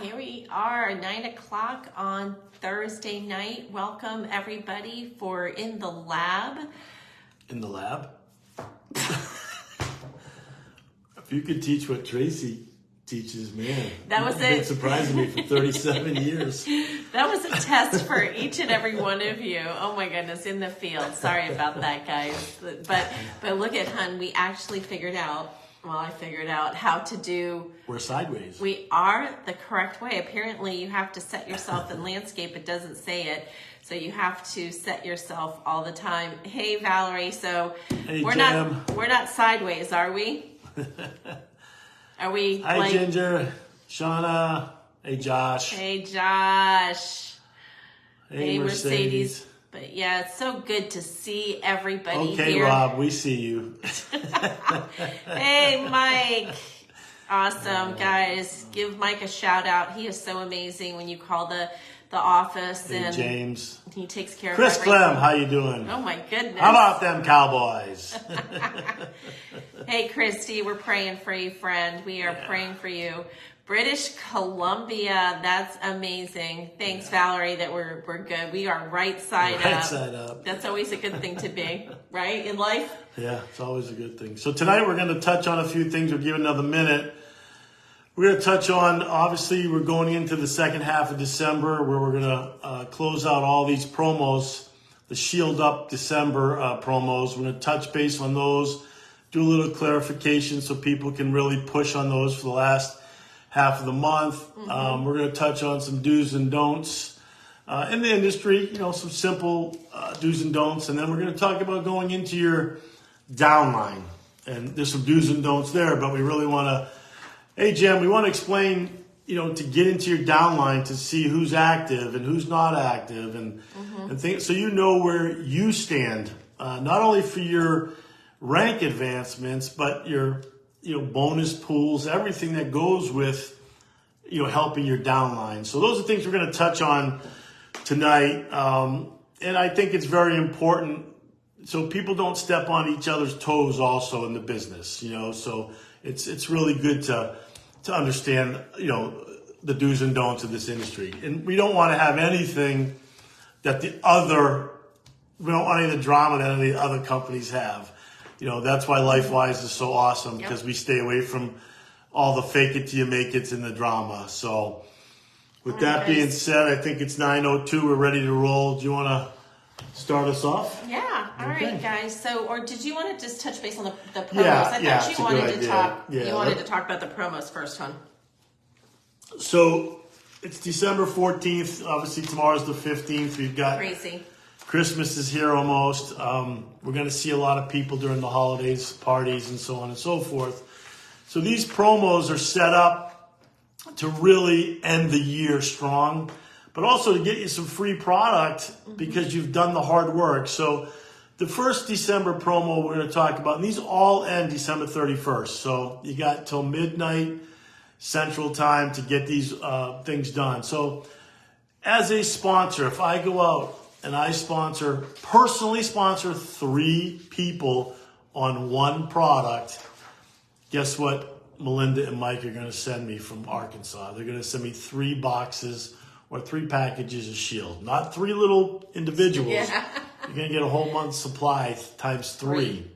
Here we are, 9 o'clock on Thursday night. Welcome everybody for In the Lab. In the lab? If you could teach what Tracy teaches, man. That was you've been surprising me for 37 years. That was a test for each and every one of you. Oh my goodness, in the field. Sorry about that, guys. But look at Hun, we actually figured out, I figured out how to do... We're sideways. We are the correct way. Apparently, you have to set yourself in landscape. It doesn't say it. So you have to set yourself all the time. Hey, Valerie. So hey, we're not sideways, are we? Are we? Hi, like, Ginger. Shauna. Hey, Josh. Hey, Josh. Hey, Mercedes. But yeah, it's so good to see everybody okay, here. Rob, we see you. Hey, Mike. Awesome, guys. Give Mike a shout out. He is so amazing when you call the office. Hey, and James. He takes care Chris of everything. Clem, how you doing? Oh, my goodness. How about them Cowboys? Hey, Christy, we're praying for you, friend. We are praying for you. British Columbia, that's amazing. Thanks, Valerie, that we're good. We are right side up. Right side up. That's always a good thing to be, right, in life? Yeah, it's always a good thing. So tonight we're going to touch on a few things. We'll give it another minute. We're going to touch on, obviously, we're going into the second half of December where we're going to close out all these promos, the Shield Up December promos. We're going to touch base on those, do a little clarification so people can really push on those for the last half of the month. Mm-hmm. We're going to touch on some do's and don'ts in the industry, some simple do's and don'ts. And then we're going to talk about going into your downline. And there's some do's and don'ts there, but we really want to, hey, Jim, we want to explain, to get into your downline to see who's active and who's not active and things, so you know where you stand, not only for your rank advancements, but your bonus pools, everything that goes with, helping your downline. So those are things we're going to touch on tonight. And I think it's very important so people don't step on each other's toes also in the business, so it's really good to understand, the do's and don'ts of this industry. And we don't want to have anything that we don't want any of the drama that any of the other companies have. That's why LifeWise is so awesome, because we stay away from all the fake it till you make it in the drama. So with that being said, I think it's 9:02. We're ready to roll. Do you want to start us off? Yeah. All right, guys. So, or did you want to just touch base on the promos? Yeah, I thought you wanted to talk. Yeah, you wanted to talk about the promos first, hon. So it's December 14th. Obviously, tomorrow's the 15th. We've got crazy. Christmas is here almost. We're going to see a lot of people during the holidays, parties, and so on and so forth. So these promos are set up to really end the year strong, but also to get you some free product because you've done the hard work. So the first December promo we're going to talk about, and these all end December 31st. So you got till midnight Central Time to get these things done. So as a sponsor, if I go out and I personally sponsor 3 people on one product, guess what Melinda and Mike are going to send me from Arkansas? They're going to send me 3 boxes or 3 packages of Shield. Not 3 little individuals. Yeah. You're going to get a whole month's supply times 3.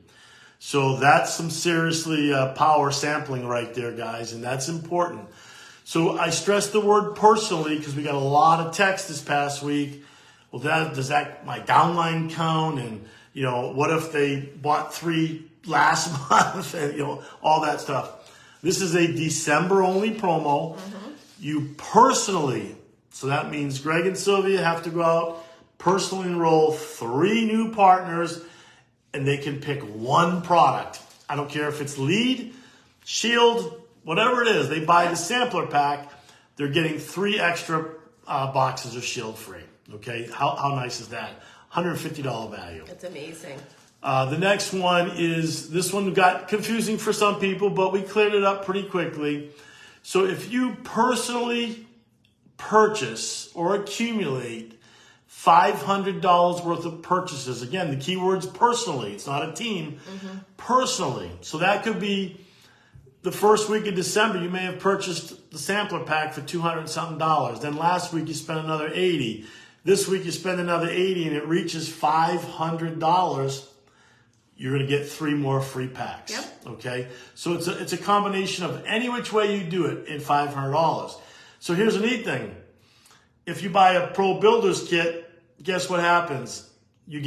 So that's some seriously power sampling right there, guys, and that's important. So I stress the word personally because we got a lot of text this past week. Well, does that my downline count? And, what if they bought 3 last month? And, all that stuff. This is a December-only promo. You personally, so that means Gregg and Silvia have to go out, personally enroll 3 new partners, and they can pick 1 product. I don't care if it's lead, Shield, whatever it is. They buy the sampler pack. They're getting 3 extra boxes of Shield free. Okay, how nice is that? $150 value. That's amazing. The next one is, this one got confusing for some people, but we cleared it up pretty quickly. So if you personally purchase or accumulate $500 worth of purchases, again, the keyword's personally, it's not a team, personally. So that could be the first week of December, you may have purchased the sampler pack for $200 and something. Then last week you spent another $80. This week you spend another $80 and it reaches $500. You're going to get 3 more free packs. Yep. Okay. So it's a combination of any which way you do it in $500. So here's the neat thing. If you buy a Pro Builders kit, guess what happens? You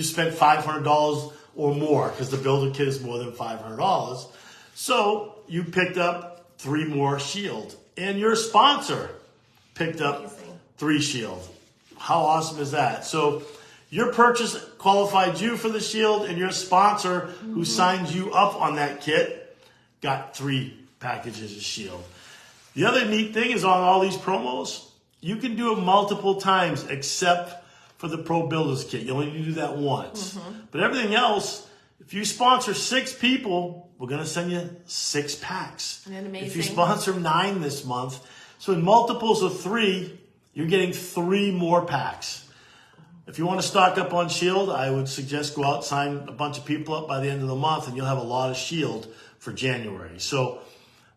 spent $500 or more because the builder kit is more than $500. So you picked up 3 more shield, and your sponsor picked up 3 shield. How awesome is that? So your purchase qualified you for the shield, and your sponsor who signs you up on that kit got 3 packages of shield. The other neat thing is on all these promos, you can do it multiple times except for the Pro Builders kit. You only need to do that once. But everything else, if you sponsor 6 people, we're going to send you 6 packs. Isn't that amazing? If you sponsor 9 this month, so in multiples of 3, you're getting 3 more packs. If you want to stock up on shield, I would suggest go out, sign a bunch of people up by the end of the month, and you'll have a lot of shield for January. So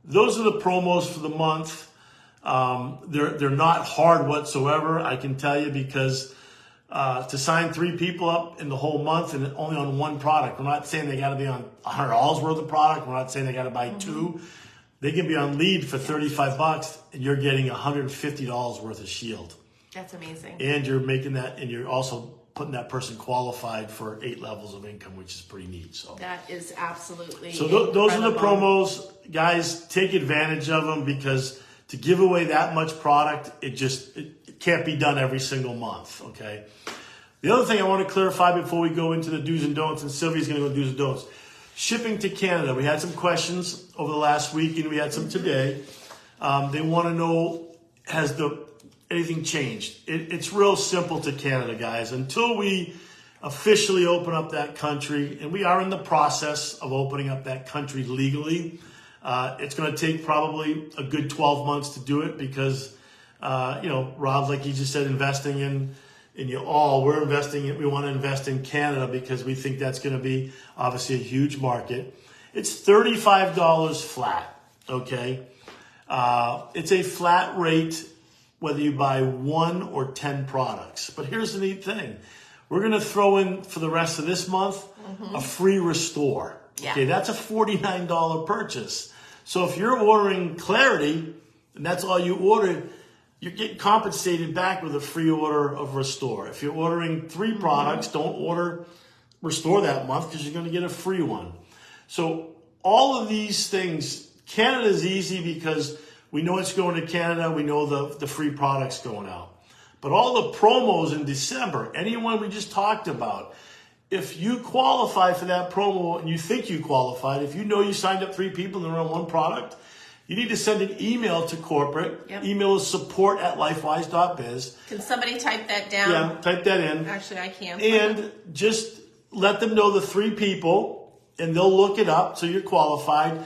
those are the promos for the month. They're not hard whatsoever, I can tell you, because to sign 3 people up in the whole month and only on 1 product. We're not saying they got to be on $100 worth of product. We're not saying they got to buy 2. They can be on lead for $35 and you're getting $150 worth of shield. That's amazing. And you're making that, and you're also putting that person qualified for 8 levels of income, which is pretty neat. So that is absolutely so those are the promos, guys. Take advantage of them, because to give away that much product, it can't be done every single month. Okay. The other thing I want to clarify before we go into the do's and don'ts, and Silvia's going to go do's and don'ts. Shipping to Canada. We had some questions over the last week, and we had some today. They want to know, has anything changed? It's real simple to Canada, guys. Until we officially open up that country, and we are in the process of opening up that country legally, it's going to take probably a good 12 months to do it, because, Rob, like you just said, investing in you all, we want to invest in Canada because we think that's going to be obviously a huge market. It's $35 flat, okay? It's a flat rate whether you buy 1 or 10 products. But here's the neat thing. We're going to throw in, for the rest of this month, a free restore. Yeah. Okay, that's a $49 purchase. So if you're ordering Clarity, and that's all you ordered, you're getting compensated back with a free order of Restore. If you're ordering 3 products, don't order Restore that month, because you're going to get a free one. So all of these things, Canada's easy because we know it's going to Canada. We know the free products going out. But all the promos in December, anyone we just talked about, if you qualify for that promo and you think you qualified, if you know you signed up 3 people and they're on 1 product, you need to send an email to corporate. Yep. Email is support@lifewise.biz. Can somebody type that down? Yeah, type that in. Actually, I can. And just let them know the 3 people, and they'll look it up so you're qualified.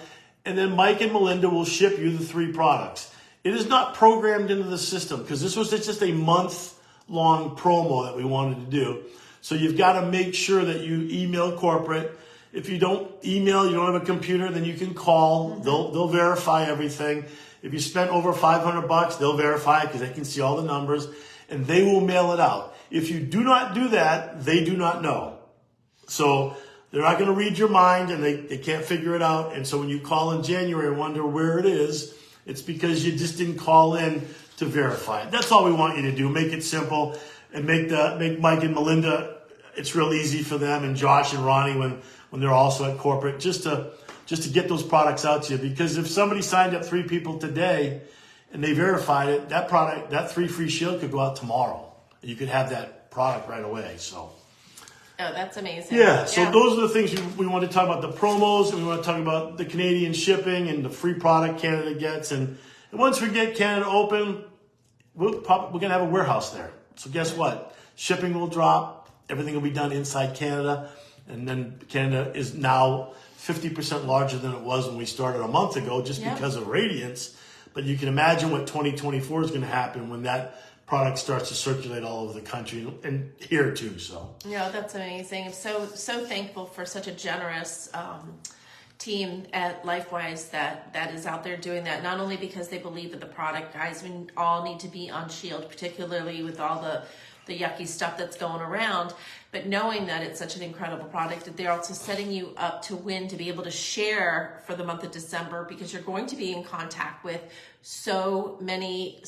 And then Mike and Melinda will ship you the 3 products. It is not programmed into the system, because this was just a month-long promo that we wanted to do. So you've got to make sure that you email corporate. If you don't email, you don't have a computer, then you can call. They'll verify everything. If you spent over $500, they'll verify it, because they can see all the numbers, and they will mail it out. If you do not do that, they do not know. So they're not going to read your mind, and they can't figure it out. And so when you call in January and wonder where it is, it's because you just didn't call in to verify it. That's all we want you to do. Make it simple, and make Mike and Melinda, it's real easy for them, and Josh and Ronnie when they're also at corporate, just to get those products out to you. Because if somebody signed up 3 people today and they verified it, that product, that 3 free shield could go out tomorrow. You could have that product right away. So. Oh, that's amazing. Yeah, so those are the things we want to talk about, the promos, and we want to talk about the Canadian shipping and the free product Canada gets. And once we get Canada open, we're going to have a warehouse there. So guess what? Shipping will drop. Everything will be done inside Canada. And then Canada is now 50% larger than it was when we started a month ago, just because of Radiance. But you can imagine what 2024 is going to happen when that product starts to circulate all over the country and here too. So yeah, that's amazing. I'm so thankful for such a generous team at LifeWise that is out there doing that, not only because they believe in the product. Guys, we all need to be on shield, particularly with all the yucky stuff that's going around, but knowing that it's such an incredible product, that they're also setting you up to win, to be able to share for the month of December, because you're going to be in contact with so many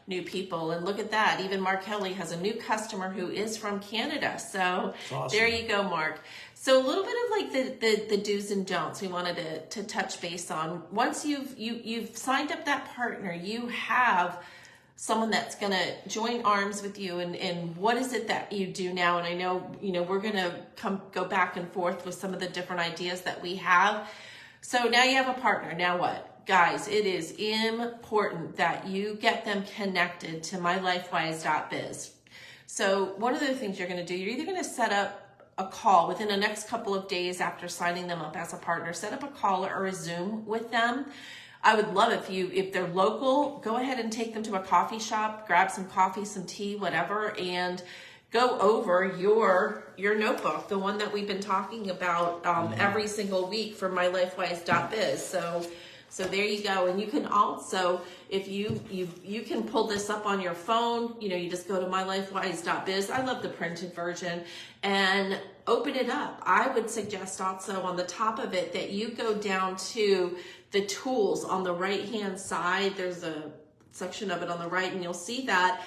new people. And look at that, even Mark Kelly has a new customer who is from Canada. So awesome. There you go, Mark. So a little bit of like the do's and don'ts we wanted to touch base on. Once you've signed up that partner, you have someone that's going to join arms with you, and what is it that you do now? And I know, we're going to go back and forth with some of the different ideas that we have. So now you have a partner. Now what? Guys, it is important that you get them connected to mylifewise.biz. So one of the things you're going to do, you're either going to set up a call within the next couple of days after signing them up as a partner, set up a call or a Zoom with them. I would love if they're local, go ahead and take them to a coffee shop, grab some coffee, some tea, whatever, and go over your notebook, the one that we've been talking about every single week for mylifewise.biz. So there you go. And you can also, if you can pull this up on your phone, you just go to mylifewise.biz. I love the printed version, and open it up. I would suggest also on the top of it that you go down to the tools on the right-hand side. There's a section of it on the right, and you'll see that.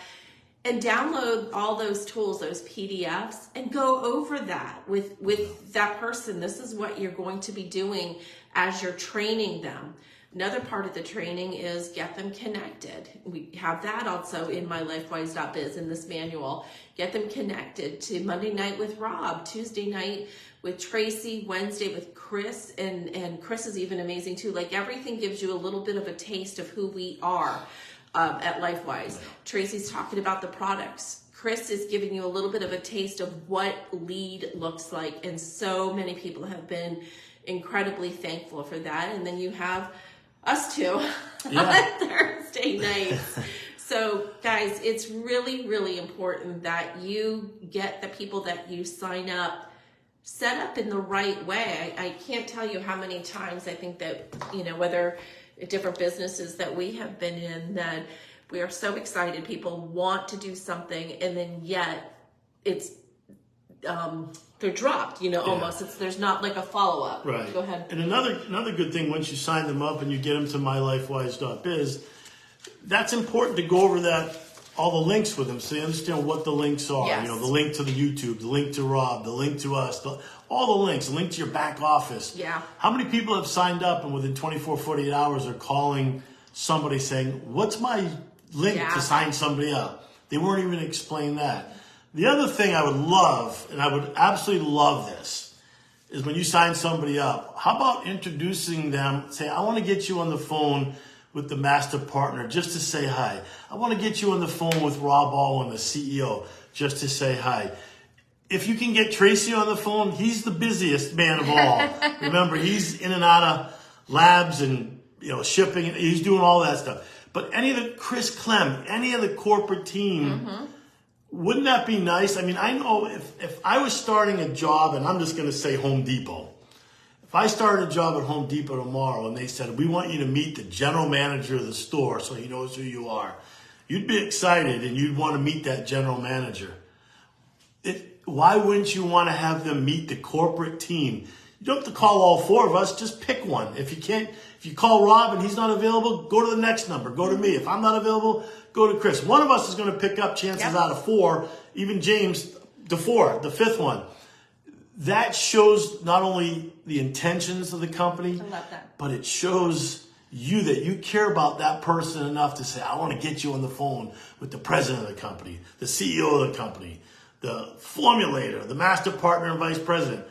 And download all those tools, those PDFs, and go over that with that person. This is what you're going to be doing as you're training them. Another part of the training is get them connected. We have that also in mylifewise.biz in this manual. Get them connected to Monday night with Rob, Tuesday night with Tracy, Wednesday with Chris, and Chris is even amazing too. Like, everything gives you a little bit of a taste of who we are at LifeWise. Tracy's talking about the products. Chris is giving you a little bit of a taste of what lead looks like, and so many people have been incredibly thankful for that. And then you have us two on Thursday nights. So guys, it's really, really important that you get the people that you sign up set up in the right way. I can't tell you how many times I think that, whether different businesses that we have been in, that we are so excited. People want to do something, and then yet it's, they're dropped, almost. There's not like a follow-up. Right. Go ahead. And another good thing, once you sign them up and you get them to mylifewise.biz, that's important to go over all the links with them, so you understand what the links are. Yes. The link to the YouTube, the link to Rob, the link to us, all the links, the link to your back office. Yeah. How many people have signed up and within 24, 48 hours are calling somebody saying, what's my link to sign somebody up? They weren't even explain that. The other thing I would love, and I would absolutely love this, is when you sign somebody up, how about introducing them, say, I want to get you on the phone with the master partner just to say hi. I want to get you on the phone with Rob Alwyn, the CEO, just to say hi. If you can get Tracy on the phone, he's the busiest man of all. Remember, he's in and out of labs and shipping. He's doing all that stuff. But any of the Chris Clem, any of the corporate team, wouldn't that be nice? I mean, I know if I was starting a job, and I'm just going to say Home Depot. If I started a job at Home Depot tomorrow and they said, we want you to meet the general manager of the store so he knows who you are, you'd be excited and you'd want to meet that general manager. Why wouldn't you want to have them meet the corporate team? You don't have to call all four of us, just pick one. If you call Rob and he's not available, go to the next number. Go to me. If I'm not available, go to Chris. One of us is going to pick up chances out of four, even James, the fifth one. That shows not only the intentions of the company, I love that, but it shows you that you care about that person enough to say, I want to get you on the phone with the president of the company, the CEO of the company, the formulator, the master partner and vice president.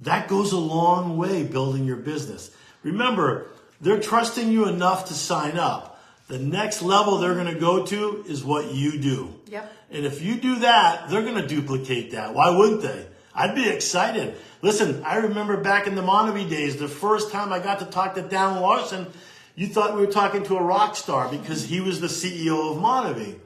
That goes a long way building your business. Remember, they're trusting you enough to sign up. The next level they're going to go to is what you do. Yep. And if you do that, they're going to duplicate that. Why wouldn't they? I'd be excited. Listen, I remember back in the Monavie days, the first time I got to talk to Dan Larson, you thought we were talking to a rock star because he was the CEO of Monavie.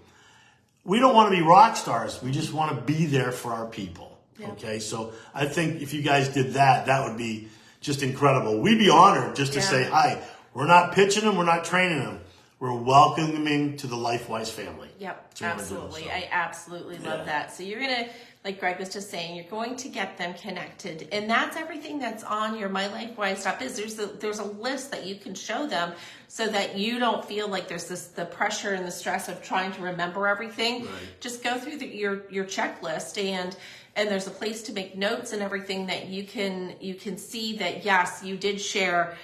We don't want to be rock stars. We just want to be there for our people. Yeah. Okay, so I think if you guys did that, that would be just incredible. We'd be honored just to say, hi, we're not pitching them, we're not training them. We're welcoming to the LifeWise family. Yep, absolutely. I absolutely love that. So you're going to, like Gregg was just saying, you're going to get them connected. And that's everything that's on your MyLifeWise.biz. There's a list that you can show them so that you don't feel like there's the pressure and the stress of trying to remember everything. Right. Just go through your checklist, and there's a place to make notes and everything that you can see that, yes, you did share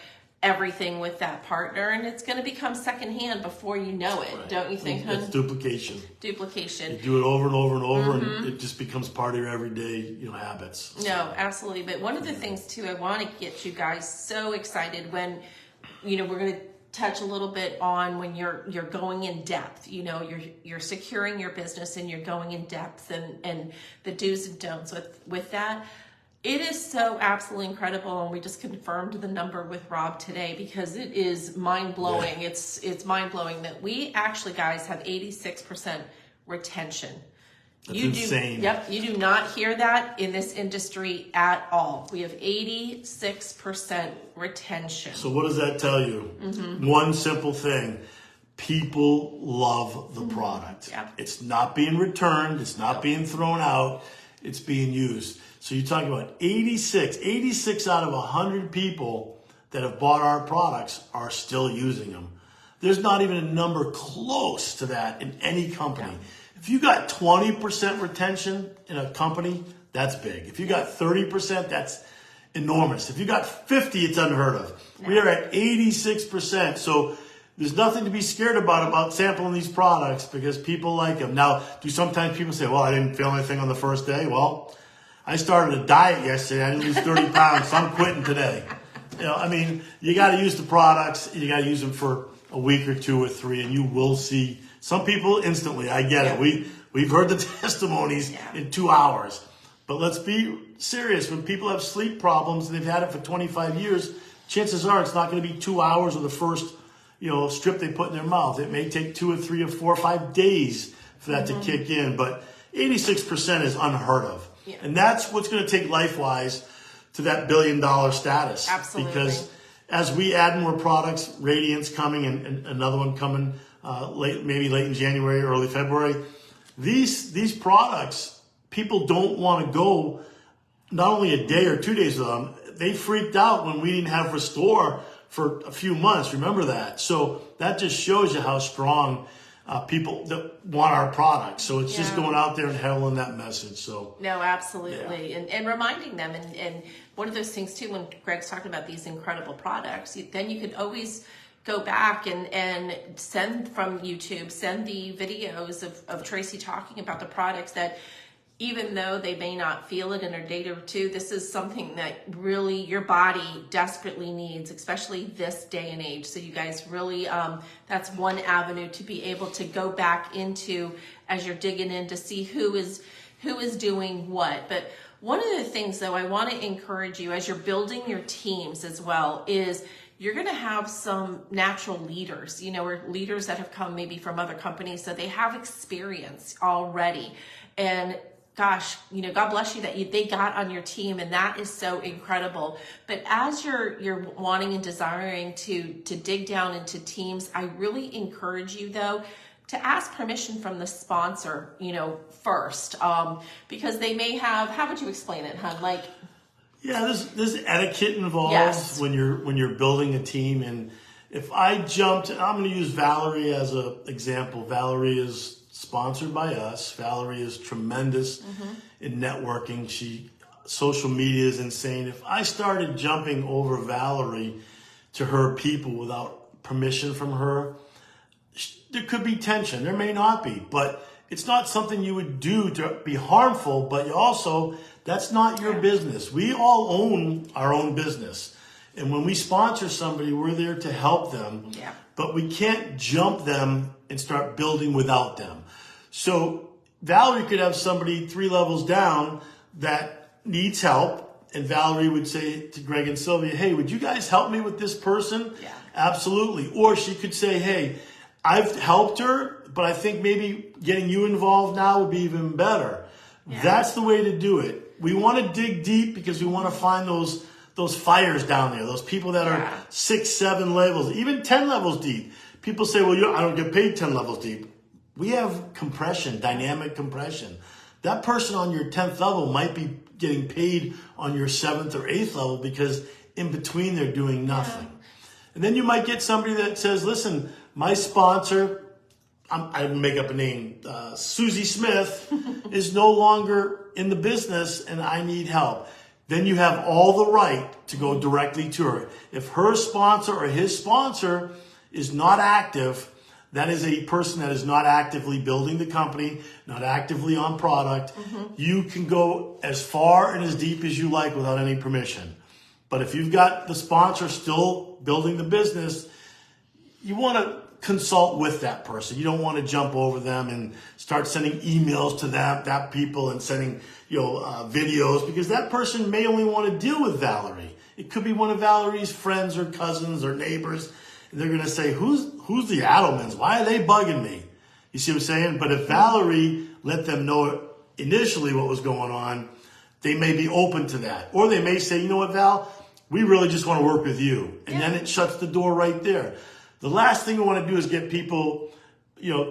everything with that partner, and it's going to become secondhand before you know it. Right. Don't you think, hun? It's duplication. You do it over and over and over, and it just becomes part of your everyday, habits. So. No, absolutely. But one of the things too, I want to get you guys so excited when, we're going to touch a little bit on when you're going in depth. You're securing your business and you're going in depth, and the do's and don'ts with that. It is so absolutely incredible, and we just confirmed the number with Rob today because it is mind-blowing. Yeah. It's mind-blowing that we actually, guys, have 86% retention. That's insane. Yep, you do not hear that in this industry at all. We have 86% retention. So what does that tell you? One simple thing. People love the product. Yep. It's not being returned. It's not being thrown out. It's being used. So you're talking about 86 out of 100 people that have bought our products are still using them. There's not even a number close to that in any company. Yeah. If you got 20% retention in a company, that's big. If you got 30%, that's enormous. If you got 50, it's unheard of. Yeah. We are at 86%. So there's nothing to be scared about sampling these products because people like them. Now, do sometimes people say, well, I didn't feel anything on the first day? Well, I started a diet yesterday. I didn't lose 30 pounds, so I'm quitting today. You got to use the products. You got to use them for a week or 2 or 3, and you will see some people instantly. I get it. We've heard the testimonies in 2 hours. But let's be serious. When people have sleep problems and they've had it for 25 years, chances are it's not going to be 2 hours or the first strip they put in their mouth. It may take 2 or 3 or 4 or 5 days for that to kick in. But 86% is unheard of. Yeah. And that's what's going to take LifeWise to that $1 billion status. Absolutely. Because as we add more products, Radiant's coming and another one coming maybe late in January, early February. These products, people don't want to go not only a day or 2 days with them. They freaked out when we didn't have Restore for a few months. Remember that. So that just shows you how strong people that want our product. So it's just going out there and heralding that message. So no, absolutely. And reminding them. And one of those things too, when Gregg's talking about these incredible products, then you could always go back and send from YouTube, send the videos of Tracy talking about the products that, even though they may not feel it in a day or two, this is something that really your body desperately needs, especially this day and age. So you guys really, that's one avenue to be able to go back into as you're digging in to see who is doing what. But one of the things, though, I want to encourage you as you're building your teams as well is you're going to have some natural leaders, or leaders that have come maybe from other companies, so they have experience already. And gosh, God bless you that they got on your team, and that is so incredible. But as you're wanting and desiring to dig down into teams, I really encourage you, though, to ask permission from the sponsor, first, because they may have. How would you explain it, hon? There's etiquette involved when you're building a team. And if I jumped, I'm going to use Valerie as an example. Valerie is sponsored by us. Valerie is tremendous in networking. Social media is insane. If I started jumping over Valerie to her people without permission from her, there could be tension. There may not be, but it's not something you would do to be harmful, but that's not your business. We all own our own business. And when we sponsor somebody, we're there to help them, but we can't jump them and start building without them. So Valerie could have somebody 3 levels down that needs help, and Valerie would say to Gregg and Silvia, hey, would you guys help me with this person? Yeah. Absolutely. Or she could say, hey, I've helped her, but I think maybe getting you involved now would be even better. Yeah. That's the way to do it. We want to dig deep because we want to find those those fires down there, those people that are 6, 7 levels, even 10 levels deep. People say, well, I don't get paid 10 levels deep. We have compression, dynamic compression. That person on your 10th level might be getting paid on your 7th or 8th level because in between they're doing nothing. And then you might get somebody that says, listen, my sponsor, I make up a name, Susie Smith, is no longer in the business and I need help. Then you have all the right to go directly to her. If her sponsor or his sponsor is not active, that is a person that is not actively building the company, not actively on product. You can go as far and as deep as you like without any permission. But if you've got the sponsor still building the business, you want to consult with that person. You don't want to jump over them and start sending emails to that people and sending videos, because that person may only want to deal with Valerie. It could be one of Valerie's friends or cousins or neighbors. And they're going to say, who's the Adelmans? Why are they bugging me? You see what I'm saying? But if Valerie let them know initially what was going on, they may be open to that. Or they may say, you know what, Val, we really just want to work with you. And then it shuts the door right there. The last thing we want to do is get people,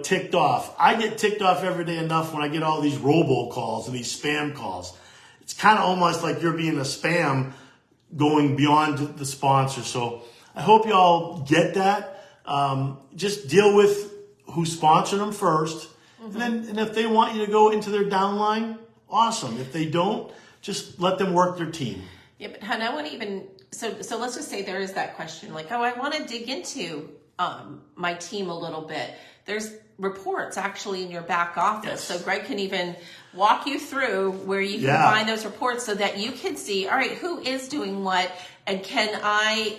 ticked off. I get ticked off every day enough when I get all these robocalls and these spam calls. It's kind of almost like you're being a spam going beyond the sponsor. So I hope y'all get that. Just deal with who's sponsoring them first. And if they want you to go into their downline, awesome. If they don't, just let them work their team. Yeah, but hon, I want to even, so let's just say there is that question, like, I want to dig into my team a little bit. There's reports actually in your back office. Yes. So Gregg can even walk you through where you can find those reports so that you can see, all right, who is doing what, and can I,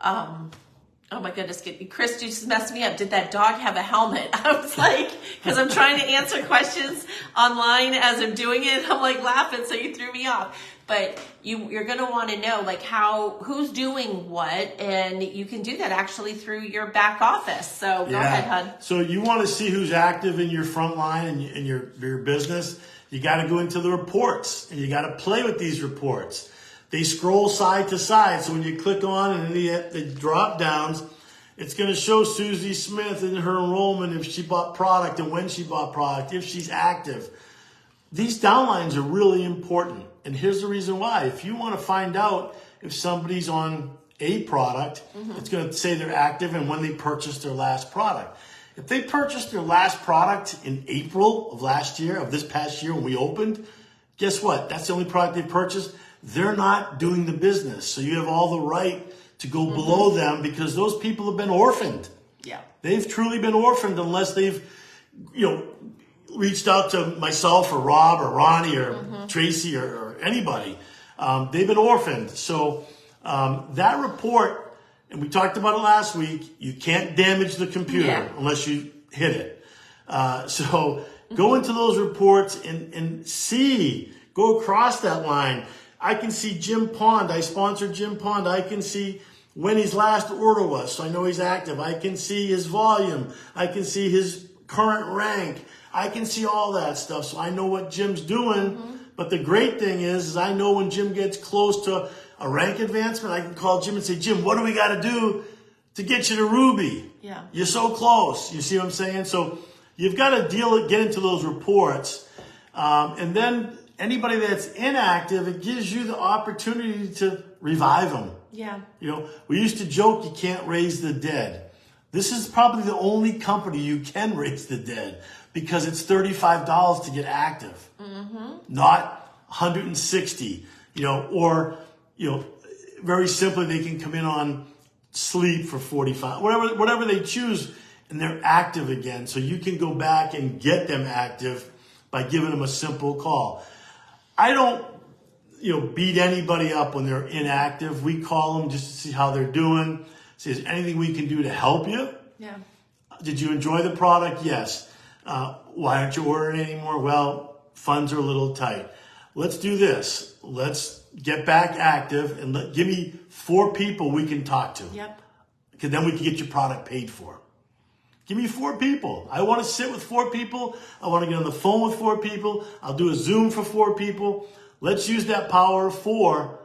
oh my goodness, Chris, you just messed me up. Did that dog have a helmet? I was like, because I'm trying to answer questions online as I'm doing it. I'm like laughing, so you threw me off. But you're going to want to know like who's doing what, and you can do that actually through your back office. So go ahead, hon. So you want to see who's active in your front line and in your business. You got to go into the reports and you got to play with these reports. They scroll side to side. So when you click on and the drop downs, it's going to show Susie Smith and her enrollment, if she bought product and when she bought product, if she's active. These downlines are really important. And here's the reason why. If you want to find out if somebody's on a product, it's going to say they're active and when they purchased their last product. If they purchased their last product in April of last year, of this past year when we opened, guess what? That's the only product they purchased. They're not doing the business. So you have all the right to go below them because those people have been orphaned. Yeah. They've truly been orphaned unless they've, reached out to myself or Rob or Ronnie or Tracy or anybody. They've been orphaned. So that report, and we talked about it last week, you can't damage the computer unless you hit it. So go into those reports and see, go across that line. I can see Jim Pond. I sponsored Jim Pond. I can see when his last order was, so I know he's active. I can see his volume. I can see his current rank. I can see all that stuff, so I know what Jim's doing. But the great thing is I know when Jim gets close to a rank advancement, I can call Jim and say, Jim, what do we got to do to get you to Ruby? Yeah. You're so close. You see what I'm saying? So you've got to get into those reports. And then anybody that's inactive, it gives you the opportunity to revive them. Yeah. We used to joke you can't raise the dead. This is probably the only company you can raise the dead because it's $35 to get active, not $160. Or very simply they can come in on sleep for $45, whatever they choose, and they're active again. So you can go back and get them active by giving them a simple call. I don't beat anybody up when they're inactive. We call them just to see how they're doing. See, is there anything we can do to help you? Yeah. Did you enjoy the product? Yes. Why aren't you ordering anymore? Well, funds are a little tight. Let's do this. Let's get back active and give me 4 people we can talk to. Yep. Because then we can get your product paid for. Give me 4 people. I want to sit with 4 people. I want to get on the phone with 4 people. I'll do a Zoom for 4 people. Let's use that power of 4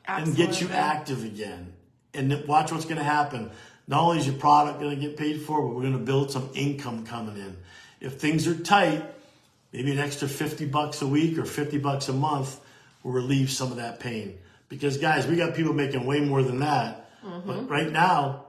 and get you active again. And watch what's going to happen. Not only is your product going to get paid for, but we're going to build some income coming in. If things are tight, maybe an extra $50 a week or $50 a month will relieve some of that pain. Because guys, we got people making way more than that. But right now,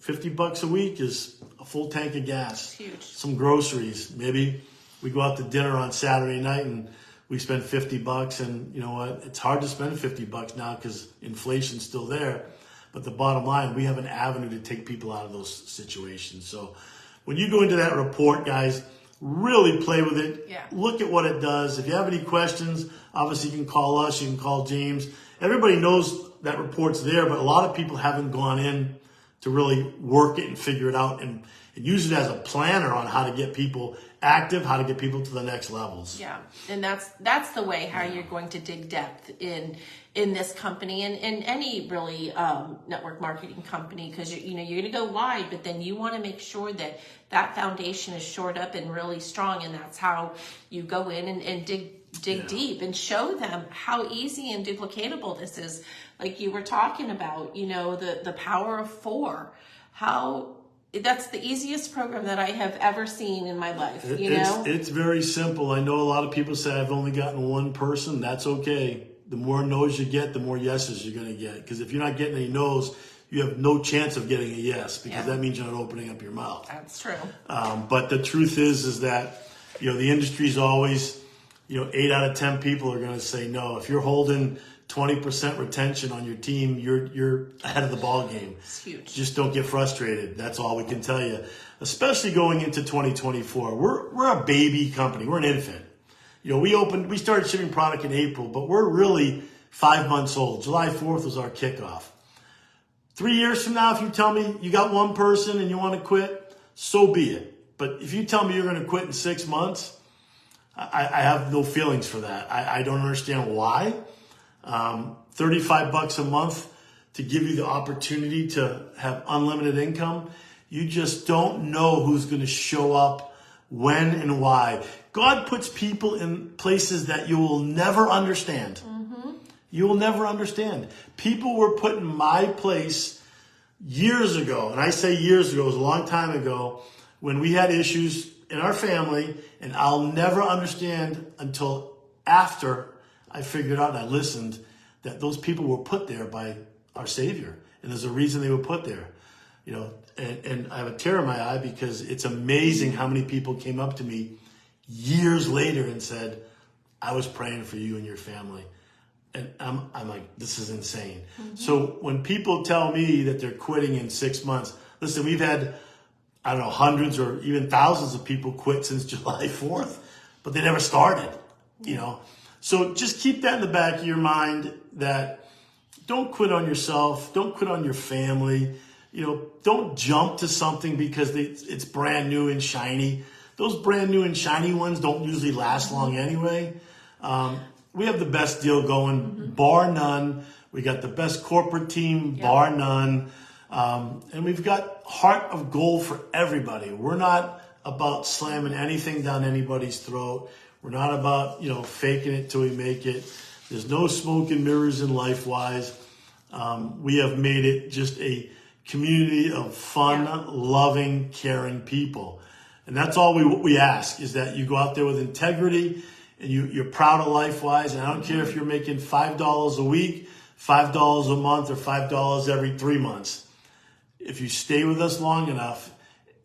$50 a week is a full tank of gas. Huge. Some groceries. Maybe we go out to dinner on Saturday night and we spend $50, and you know what? It's hard to spend $50 now because inflation's still there. But the bottom line, we have an avenue to take people out of those situations. So when you go into that report, guys, really play with it. Yeah. Look at what it does. If you have any questions, obviously you can call us, you can call James. Everybody knows that report's there, but a lot of people haven't gone in to really work it and figure it out and use it as a planner on how to get people active, how to get people to the next levels. Yeah, and that's the way how you're going to dig depth in this company and in any really network marketing company, because you're going to go wide, but then you want to make sure that that foundation is shored up and really strong, and that's how you go in and dig deep and show them how easy and duplicatable this is. Like you were talking about, the power of 4, how that's the easiest program that I have ever seen in my life. It's very simple. I know a lot of people say I've only gotten one person. That's okay. The more no's you get, the more yeses you're going to get. Because if you're not getting any no's, you have no chance of getting a yes, because that means you're not opening up your mouth. That's true. But the truth is that, the industry's always, 8 out of 10 people are going to say no. If you're holding 20% retention on your team, you're ahead of the ball game. It's huge. Just don't get frustrated. That's all we can tell you. Especially going into 2024. We're a baby company. We're an infant. We started shipping product in April, but we're really 5 months old. July 4th was our kickoff. 3 years from now, if you tell me you got one person and you want to quit, so be it. But if you tell me you're going to quit in 6 months, I have no feelings for that. I don't understand why. $35 a month to give you the opportunity to have unlimited income. You just don't know who's going to show up, when and why. God puts people in places that you will never understand. You will never understand. People were put in my place years ago, and I say years ago, it was a long time ago, when we had issues in our family, and I'll never understand until after I figured out and I listened that those people were put there by our Savior. And there's a reason they were put there. And I have a tear in my eye because it's amazing how many people came up to me years later and said, I was praying for you and your family. And I'm like, this is insane. So when people tell me that they're quitting in 6 months, listen, we've had, hundreds or even thousands of people quit since July 4th, but they never started, So just keep that in the back of your mind, that don't quit on yourself. Don't quit on your family. Don't jump to something because it's brand new and shiny. Those brand new and shiny ones don't usually last long anyway. We have the best deal going, bar none. We got the best corporate team, bar none. And we've got heart of gold for everybody. We're not about slamming anything down anybody's throat. We're not about, faking it till we make it. There's no smoke and mirrors in LifeWise. We have made it just a community of fun, loving, caring people. And that's all we ask, is that you go out there with integrity and you're proud of LifeWise. And I don't care if you're making $5 a week, $5 a month, or $5 every 3 months. If you stay with us long enough,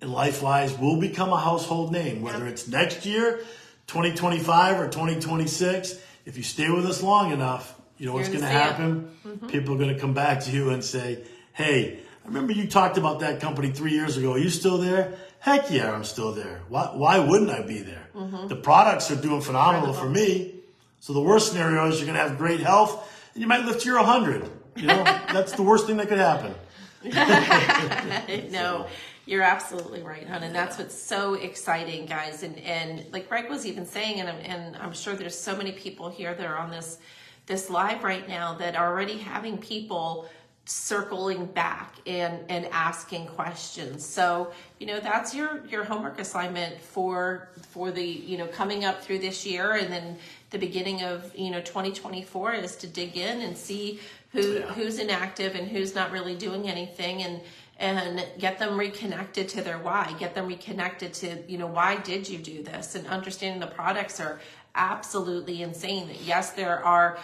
and LifeWise will become a household name, whether it's next year, 2025 or 2026. If you stay with us long enough, you know what's going to happen? People are going to come back to you and say, hey, I remember you talked about that company 3 years ago. Are you still there? Heck yeah, I'm still there. Why wouldn't I be there? The products are doing phenomenal for me. So the worst scenario is you're going to have great health and you might live to your 100. That's the worst thing that could happen. No, you're absolutely right, hon. And that's what's so exciting, guys. And like Gregg was even saying, and I'm sure there's so many people here that are on this live right now that are already having people circling back and asking questions. So, that's your homework assignment for the, coming up through this year, and then the beginning of, 2024 is to dig in and see who's inactive and who's not really doing anything, and get them reconnected to their why, get them reconnected to, why did you do this? And understanding the products are absolutely insane. That yes, there are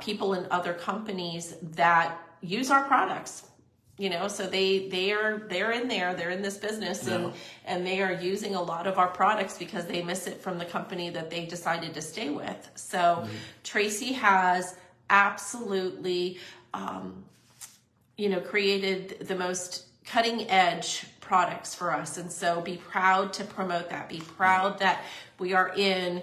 people in other companies that use our products, so they're in there, they're in this business, and they are using a lot of our products because they miss it from the company that they decided to stay with. So Tracy has absolutely, created the most cutting edge products for us. And so be proud to promote that. Be proud that we are in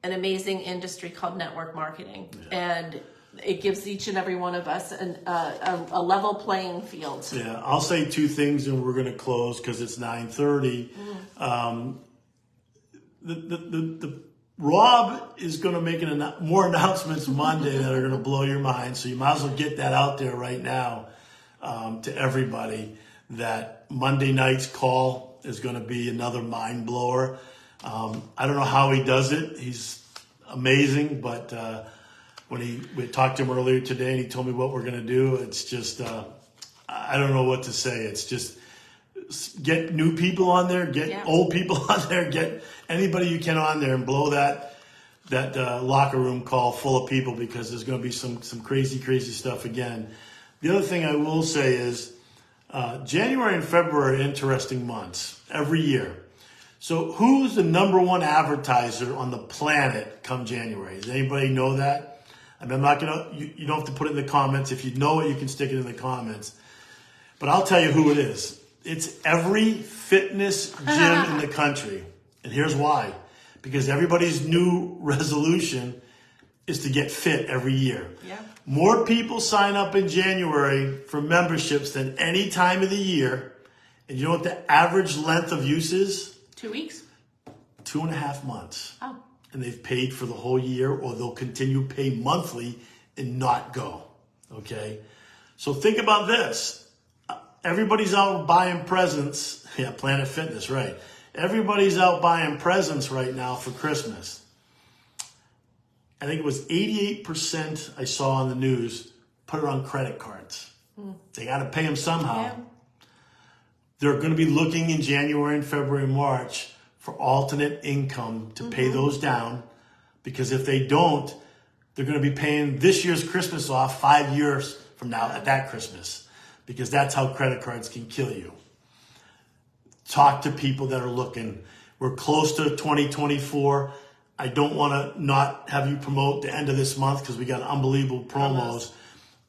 an amazing industry called network marketing. And it gives each and every one of us a level playing field. Yeah, I'll say two things and we're going to close because it's 9:30. The Rob is going to make more announcements Monday that are going to blow your mind. So you might as well get that out there right now to everybody, that Monday night's call is going to be another mind blower. I don't know how he does it. He's amazing, but when we talked to him earlier today and he told me what we're going to do, it's just, I don't know what to say. It's just get new people on there, get old people on there, get anybody you can on there and blow that locker room call full of people, because there's going to be some crazy, crazy stuff again. The other thing I will say is January and February are interesting months every year. So who's the number one advertiser on the planet come January? Does anybody know that? I mean, I'm not going to, you don't have to put it in the comments. If you know it, you can stick it in the comments. But I'll tell you who it is. It's every fitness gym in the country. And here's why. Because everybody's new resolution is to get fit every year. Yeah. More people sign up in January for memberships than any time of the year. And you know what the average length of use is? 2 weeks. 2.5 months. Oh. And they've paid for the whole year, or they'll continue to pay monthly and not go. Okay? So think about this. Everybody's out buying presents. Yeah, Planet Fitness, right. Everybody's out buying presents right now for Christmas. I think it was 88% I saw on the news put it on credit cards. They got to pay them somehow. Yeah. They're going to be looking in January and February and March for alternate income to pay those down, because if they don't, they're going to be paying this year's Christmas off 5 years from now at that Christmas, because that's how credit cards can kill you. Talk to people that are looking. We're close to 2024. I don't want to not have you promote the end of this month because we got unbelievable promos,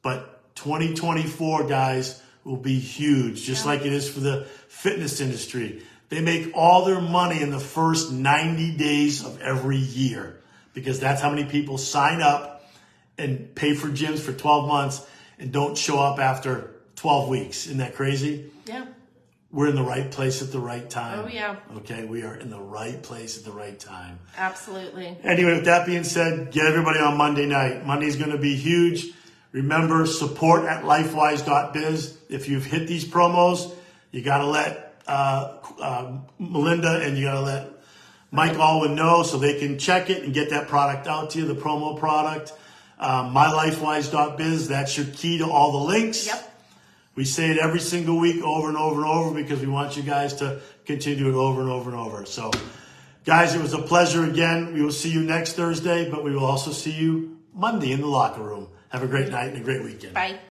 but 2024, guys, will be huge, just like it is for the fitness industry. They make all their money in the first 90 days of every year, because that's how many people sign up and pay for gyms for 12 months and don't show up after 12 weeks. Isn't that crazy? Yeah. We're in the right place at the right time. Oh, yeah. Okay, we are in the right place at the right time. Absolutely. Anyway, with that being said, get everybody on Monday night. Monday's going to be huge. Remember, support at lifewise.biz. If you've hit these promos, you got to let Melinda and you got to let Mike Alwyn know so they can check it and get that product out to you, the promo product. MyLifewise.biz, that's your key to all the links. Yep. We say it every single week over and over and over because we want you guys to continue it over and over and over. So, guys, it was a pleasure again. We will see you next Thursday, but we will also see you Monday in the locker room. Have a great night and a great weekend. Bye.